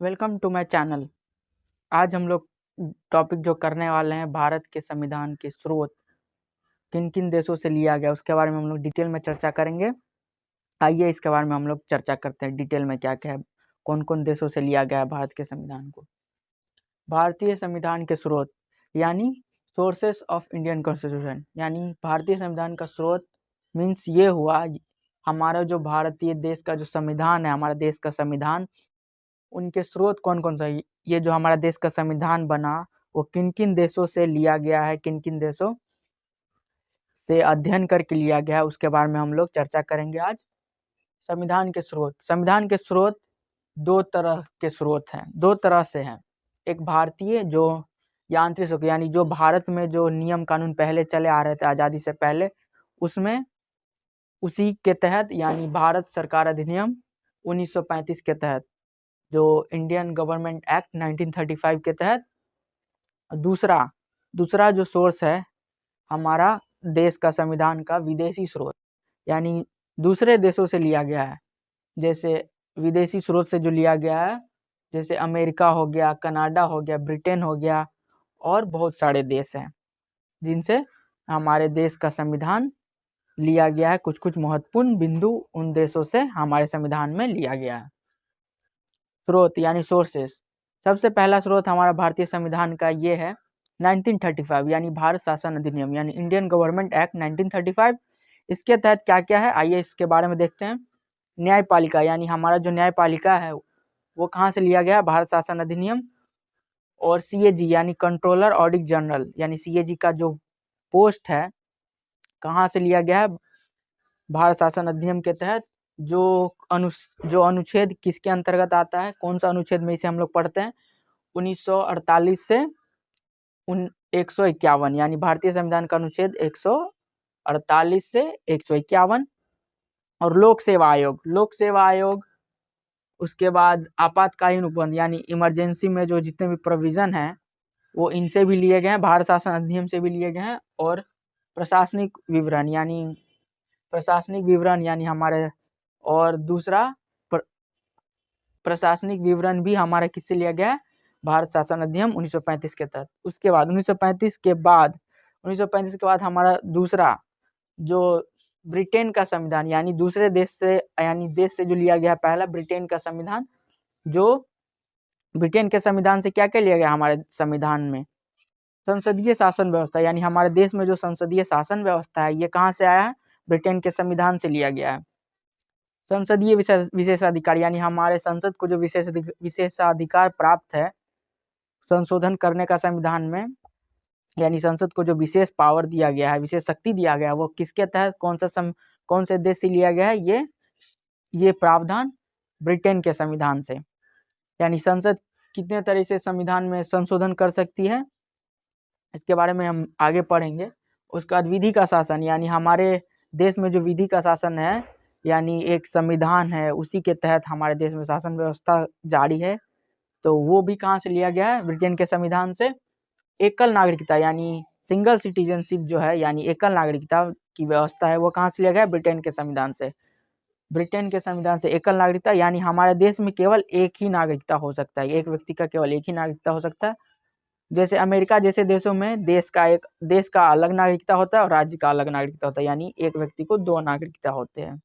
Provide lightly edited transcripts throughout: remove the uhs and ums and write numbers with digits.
Welcome to my channel. आज हम लोग टॉपिक जो करने वाले हैं, भारत के संविधान के स्रोत किन किन देशों से लिया गया उसके बारे में हम लोग डिटेल में चर्चा करेंगे। आइए इसके बारे में हम लोग चर्चा करते हैं डिटेल में, क्या क्या है, कौन कौन देशों से लिया गया है भारत के संविधान को। भारतीय संविधान के स्रोत यानी सोर्सेस ऑफ इंडियन कॉन्स्टिट्यूशन, यानी भारतीय संविधान का स्रोत मीन्स ये हुआ हमारा जो भारतीय देश का जो संविधान है, हमारा देश का संविधान, उनके स्रोत कौन कौन सा है। ये जो हमारा देश का संविधान बना वो किन किन देशों से लिया गया है, किन किन देशों से अध्ययन करके लिया गया है, उसके बारे में हम लोग चर्चा करेंगे आज। संविधान के स्रोत दो तरह के स्रोत हैं, दो तरह से हैं। एक भारतीय जो यांत्रिक स्रोत, यानी जो भारत में जो नियम कानून पहले चले आ रहे थे आज़ादी से पहले, उसमें उसी के तहत, यानी भारत सरकार अधिनियम 1935 के तहत, जो इंडियन गवर्नमेंट एक्ट 1935 के तहत। दूसरा जो सोर्स है हमारा देश का संविधान का विदेशी स्रोत, यानी दूसरे देशों से लिया गया है। जैसे विदेशी स्रोत से जो लिया गया है, जैसे अमेरिका हो गया, कनाडा हो गया, ब्रिटेन हो गया, और बहुत सारे देश हैं जिनसे हमारे देश का संविधान लिया गया है। कुछ कुछ महत्वपूर्ण बिंदु उन देशों से हमारे संविधान में लिया गया है। स्रोत यानी सोर्सेस। सबसे पहला स्रोत हमारा भारतीय संविधान का ये है 1935, यानी भारत शासन अधिनियम, यानी इंडियन गवर्नमेंट एक्ट 1935। इसके तहत क्या क्या है, आइए इसके बारे में देखते हैं। न्यायपालिका, यानी हमारा जो न्यायपालिका है वो कहाँ से लिया गया, भारत शासन अधिनियम। और सीएजी यानी कंट्रोलर ऑडिट जनरल, यानी सीएजी का जो पोस्ट है कहाँ से लिया गया है, भारत शासन अधिनियम के तहत। जो अनुच्छेद किसके अंतर्गत आता है, कौन सा अनुच्छेद में इसे हम लोग पढ़ते हैं, 1948 से 151, यानी भारतीय संविधान का अनुच्छेद 148 से 151। और लोक सेवा आयोग, उसके बाद आपातकालीन उपबंध, यानी इमरजेंसी में जो जितने भी प्रोविजन हैं वो इनसे भी लिए गए हैं, भारत शासन अधिनियम से भी लिए गए हैं। और प्रशासनिक विवरण यानी हमारे, और दूसरा प्रशासनिक विवरण भी हमारा किससे लिया गया है, भारत शासन अधिनियम 1935 के तहत। उसके बाद 1935 के बाद हमारा दूसरा जो ब्रिटेन का संविधान, यानी दूसरे देश से, यानी देश से जो लिया गया पहला ब्रिटेन का संविधान। जो ब्रिटेन के संविधान से क्या क्या लिया गया हमारे संविधान में, संसदीय शासन व्यवस्था, यानी हमारे देश में जो संसदीय शासन व्यवस्था है ये कहाँ से आया है, ब्रिटेन के संविधान से लिया गया है। संसदीय विशेषाधिकार, यानी हमारे संसद को जो विशेषाधिकार प्राप्त है संशोधन करने का संविधान में, यानी संसद को जो विशेष पावर दिया गया है, विशेष शक्ति दिया गया है, वो किसके तहत, कौन से देश से लिया गया है, ये प्रावधान ब्रिटेन के संविधान से। यानी संसद कितने तरह से संविधान में संशोधन कर सकती है, इसके बारे में हम आगे पढ़ेंगे। उसके बाद विधि का शासन, यानी हमारे देश में जो विधि का शासन है, यानी एक संविधान है उसी के तहत हमारे देश में शासन व्यवस्था जारी है, तो वो भी कहाँ से लिया गया है, ब्रिटेन के संविधान से। एकल नागरिकता, यानी सिंगल सिटीजनशिप जो है, यानी एकल नागरिकता की व्यवस्था है, वो कहाँ से लिया गया है, ब्रिटेन के संविधान से। ब्रिटेन के संविधान से एकल नागरिकता, यानी हमारे देश में केवल एक ही नागरिकता हो सकता है, एक व्यक्ति का केवल एक ही नागरिकता हो सकता है। जैसे अमेरिका जैसे देशों में देश का अलग नागरिकता होता है और राज्य का अलग नागरिकता होता है, यानी एक व्यक्ति को दो नागरिकता होते हैं।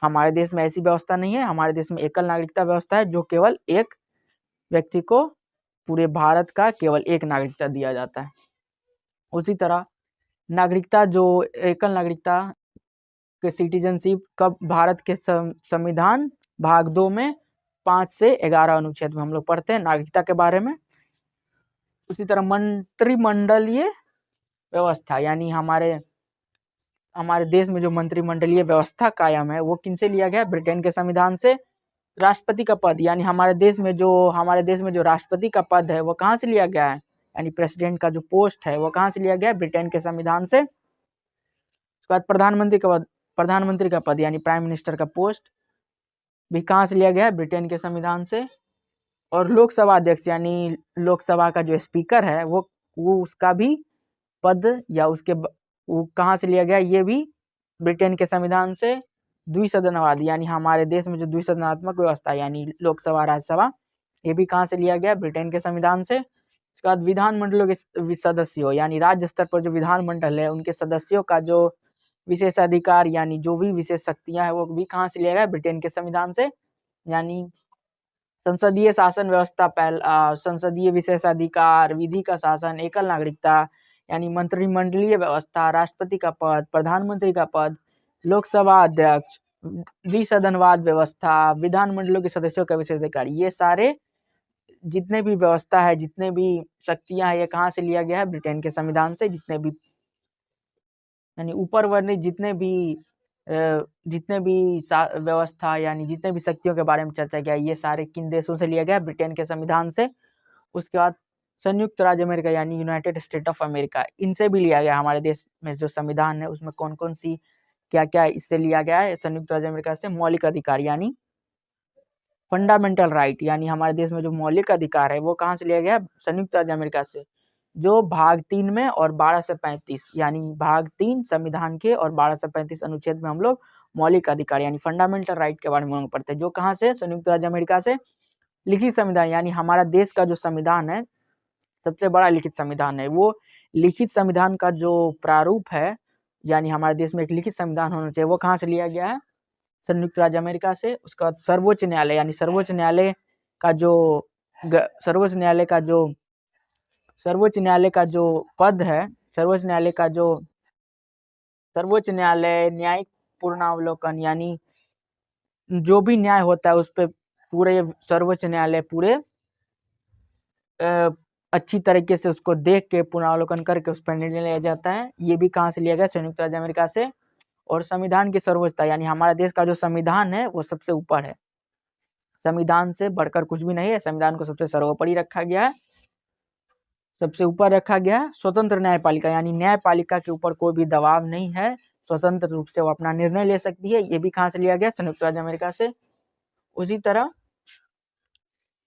हमारे देश में ऐसी व्यवस्था नहीं है, हमारे देश में एकल नागरिकता व्यवस्था है, जो केवल एक व्यक्ति को पूरे भारत का केवल एक नागरिकता दिया जाता है। उसी तरह नागरिकता, जो एकल नागरिकता के सिटीजनशिप कब, भारत के संविधान भाग 2 में 5 से 11 अनुच्छेद में हम लोग पढ़ते हैं नागरिकता के बारे में। उसी तरह मंत्रिमंडलीय व्यवस्था, यानी हमारे देश में जो मंत्रिमंडलीय व्यवस्था कायम है वो किनसे लिया गया, ब्रिटेन के संविधान से। राष्ट्रपति का पद, यानी हमारे देश में जो राष्ट्रपति का पद है वो कहाँ से लिया गया है, यानी प्रेसिडेंट का जो पोस्ट है वो कहाँ से लिया गया है, ब्रिटेन के संविधान से। उसके बाद प्रधानमंत्री का पद, यानी प्राइम मिनिस्टर का पोस्ट भी कहाँ से लिया गया है, ब्रिटेन के संविधान से। और लोकसभा अध्यक्ष, यानी लोकसभा का जो स्पीकर है वो उसका भी पद, या वो कहाँ से लिया गया, ये भी ब्रिटेन के संविधान से। द्विसदनवाद, यानी हमारे देश में जो द्विसदनात्मक व्यवस्था, यानी लोकसभा राज्यसभा, ये भी कहाँ से लिया गया? ब्रिटेन के संविधान से। उसके बाद विधानमंडलों के सदस्यों यानी राज्य स्तर पर जो विधानमंडल है उनके सदस्यों का जो विशेष अधिकार यानी जो भी विशेष शक्तियां हैं वो भी कहाँ से लिया गया? ब्रिटेन के संविधान से। यानी संसदीय शासन व्यवस्था संसदीय विशेषाधिकार, विधि का शासन, एकल नागरिकता यानी मंत्रिमंडलीय व्यवस्था, राष्ट्रपति का पद, प्रधानमंत्री का पद, लोकसभा अध्यक्ष, द्विसदनवाद व्यवस्था, विधानमंडलों के सदस्यों का विशेषाधिकार, ये सारे जितने भी व्यवस्था है, जितने भी शक्तियां हैं, ये कहाँ से लिया गया है? ब्रिटेन के संविधान से। जितने भी यानी ऊपर वर्णित जितने भी व्यवस्था यानी जितने भी शक्तियों के बारे में चर्चा किया, ये सारे किन देशों से लिया गया? ब्रिटेन के संविधान से। उसके बाद संयुक्त राज्य अमेरिका यानी यूनाइटेड स्टेट ऑफ अमेरिका, इनसे भी लिया गया। हमारे देश में जो संविधान है उसमें कौन कौन सी क्या क्या इससे लिया गया है? संयुक्त राज्य अमेरिका से मौलिक अधिकार यानी फंडामेंटल राइट, यानी हमारे देश में जो मौलिक अधिकार है वो कहाँ से लिया गया? संयुक्त राज्य अमेरिका से। जो भाग 3 में और 12 से 35 यानी भाग 3 संविधान के और 12 से 35 अनुच्छेद में हम लोग मौलिक अधिकार यानी फंडामेंटल राइट के बारे में पढ़ते हैं। जो कहाँ से? संयुक्त राज्य अमेरिका से। लिखित संविधान यानी हमारा देश का जो संविधान है, सबसे बड़ा लिखित संविधान है, वो लिखित संविधान का जो प्रारूप है यानी हमारे देश में एक लिखित संविधान होना चाहिए, वो कहाँ से लिया गया है? संयुक्त राज्य अमेरिका से। उसके बाद सर्वोच्च न्यायालय यानी सर्वोच्च न्यायालय का जो पद है, सर्वोच्च न्यायालय न्यायिक पूर्णावलोकन यानी जो भी न्याय होता है उस पे पूरे सर्वोच्च न्यायालय पूरे अच्छी तरीके से उसको देख के पुनरावलोकन करके उस पर निर्णय लिया जाता है। ये भी कहाँ से लिया गया? संयुक्त राज्य अमेरिका से। और संविधान की सर्वोच्चता यानी हमारे देश का जो संविधान है वो सबसे ऊपर है, संविधान से बढ़कर कुछ भी नहीं है, संविधान को सबसे सर्वोपरि रखा गया है, सबसे ऊपर रखा गया है। स्वतंत्र न्यायपालिका यानी न्यायपालिका के ऊपर कोई भी दबाव नहीं है, स्वतंत्र रूप से वो अपना निर्णय ले सकती है। ये भी कहाँ से लिया गया? संयुक्त राज्य अमेरिका से। उसी तरह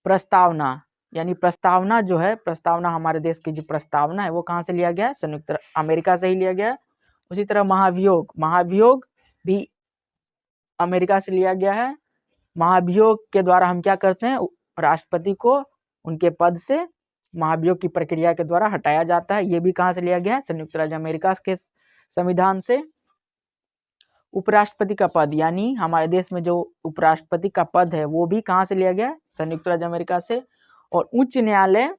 प्रस्तावना यानी प्रस्तावना जो है, प्रस्तावना हमारे देश की जो प्रस्तावना है वो कहाँ से लिया गया है? संयुक्त अमेरिका से ही लिया गया है। उसी तरह महाभियोग भी अमेरिका से लिया गया है। महाभियोग के द्वारा हम क्या करते हैं? राष्ट्रपति को उनके पद से महाभियोग की प्रक्रिया के द्वारा हटाया जाता है। ये भी कहाँ से लिया गया है? संयुक्त राज्य अमेरिका के संविधान से। उपराष्ट्रपति का पद यानी हमारे देश में जो उपराष्ट्रपति का पद है वो भी कहाँ से लिया गया है? संयुक्त राज्य अमेरिका से। और उच्च न्यायालय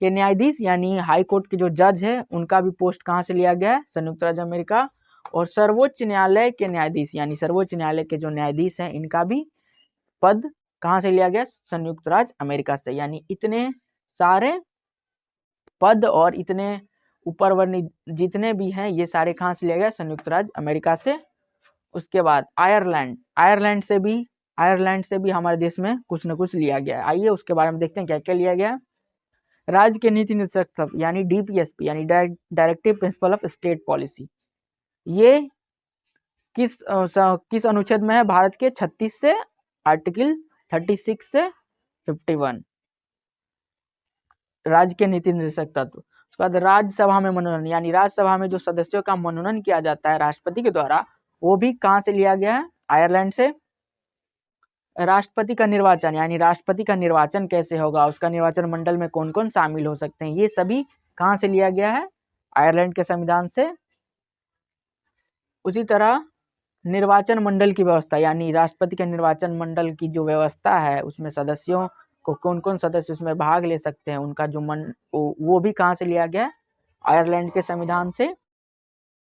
के न्यायाधीश यानी हाई कोर्ट के जो जज है उनका भी पोस्ट कहाँ से लिया गया है? संयुक्त राज्य अमेरिका। और सर्वोच्च न्यायालय के न्यायाधीश यानी सर्वोच्च न्यायालय के जो न्यायाधीश हैं इनका भी पद कहाँ से लिया गया? संयुक्त राज्य अमेरिका से। यानी इतने सारे पद और इतने ऊपर वर्णित जितने भी हैं ये सारे कहाँ से लिया गया? संयुक्त राज्य अमेरिका से। उसके बाद आयरलैंड से भी हमारे देश में कुछ न कुछ लिया गया है। आइए उसके बारे में देखते हैं क्या क्या लिया गया। राज्य के नीति निर्देशक यानी DPSP यानी directive principle of state policy, ये किस अनुच्छेद में है? भारत के 36 से आर्टिकल 36 से 51 राज्य के नीति निर्देशक तत्व। उसके बाद राज्यसभा में मनोनयन यानी राज्यसभा में जो सदस्यों का मनोनयन किया जाता है राष्ट्रपति के द्वारा, वो भी कहाँ से लिया गया है? आयरलैंड से। राष्ट्रपति का निर्वाचन यानी राष्ट्रपति का निर्वाचन कैसे होगा, उसका निर्वाचन मंडल में कौन कौन शामिल हो सकते हैं, ये सभी कहाँ से लिया गया है? आयरलैंड के संविधान से। उसी तरह निर्वाचन मंडल की व्यवस्था यानी राष्ट्रपति के निर्वाचन मंडल की जो व्यवस्था है उसमें सदस्यों को कौन कौन सदस्य उसमें भाग ले सकते हैं, उनका जो वो भी कहाँ से लिया गया? आयरलैंड के संविधान से।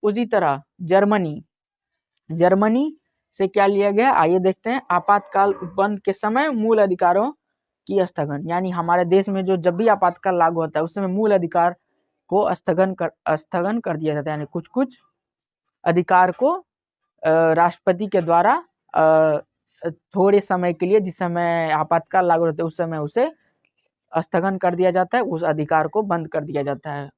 उसी तरह जर्मनी से क्या लिया गया? आइए देखते हैं। आपातकाल उपबंध के समय मूल अधिकारों की स्थगन यानी हमारे देश में जो जब भी आपातकाल लागू होता है उस समय मूल अधिकार को स्थगन कर दिया जाता है, यानी कुछ कुछ अधिकार को राष्ट्रपति के द्वारा थोड़े समय के लिए, जिस समय आपातकाल लागू होता है उस समय उसे स्थगन कर दिया जाता है, उस अधिकार को बंद कर दिया जाता है।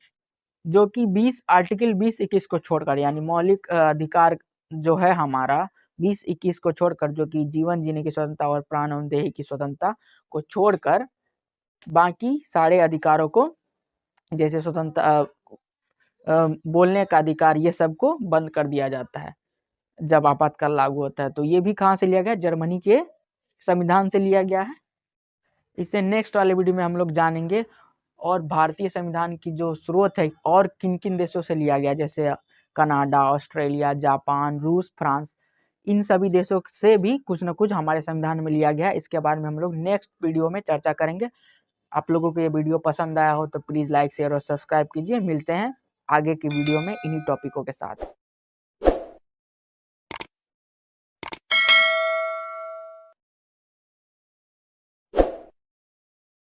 जो कि आर्टिकल 20-21 को छोड़कर यानी मौलिक अधिकार जो है हमारा 20-21 को छोड़कर, जो कि जीवन जीने की स्वतंत्रता और प्राण एवं देह की स्वतंत्रता को छोड़कर बाकी सारे अधिकारों को, जैसे स्वतंत्रता बोलने का अधिकार, ये सब को बंद कर दिया जाता है जब आपातकाल लागू होता है। तो ये भी कहाँ से लिया गया? जर्मनी के संविधान से लिया गया है। इससे नेक्स्ट वाले वीडियो में हम लोग जानेंगे और भारतीय संविधान की जो स्रोत है और किन किन देशों से लिया गया, जैसे कनाडा, ऑस्ट्रेलिया, जापान, रूस, फ्रांस, इन सभी देशों से भी कुछ न कुछ हमारे संविधान में लिया गया है। इसके बारे में हम लोग नेक्स्ट वीडियो में चर्चा करेंगे। आप लोगों को ये वीडियो पसंद आया हो तो प्लीज़ लाइक, शेयर और सब्सक्राइब कीजिए। मिलते हैं आगे की वीडियो में इन्हीं टॉपिकों के साथ।